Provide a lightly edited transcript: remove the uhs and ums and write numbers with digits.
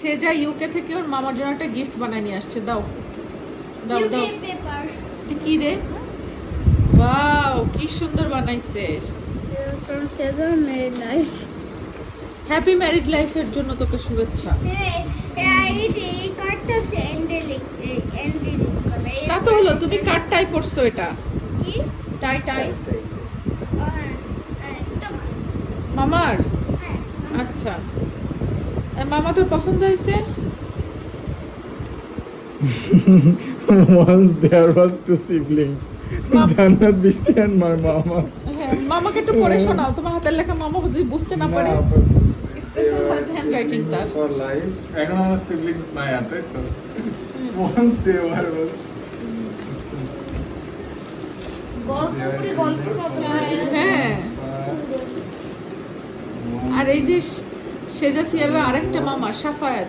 সে যা ইউকে থেকে ওর মামার জন্য একটা গিফট বানায় নিয়ে আসছে। দাও দাও দাও। এটা কি রে? ওয়াও, কি সুন্দর বানাইছে। হ্যাপি ম্যারিড লাইফের জন্য তোকে শুভেচ্ছা। তা তো হলো, তুমি কার টাই পড়ছো এটা? টাই টাই মামার? আচ্ছা, মামা তোর পছন্দ হয়েছে? Once there was two siblings, Jannat, Bishti and my mama. হ্যাঁ, মামাকে একটু পড়ে শোনাও, তোমার হাতের লেখা মামা যদি বুঝতে না পারে। স্পেশাল হ্যান্ড রাইটিং তার। For life. এখন আমার siblings নাই আছে তো। Once they were হ্যাঁ, আর এই যে সেজা সিয়ারা আরেকটা মামা সাফায়াত,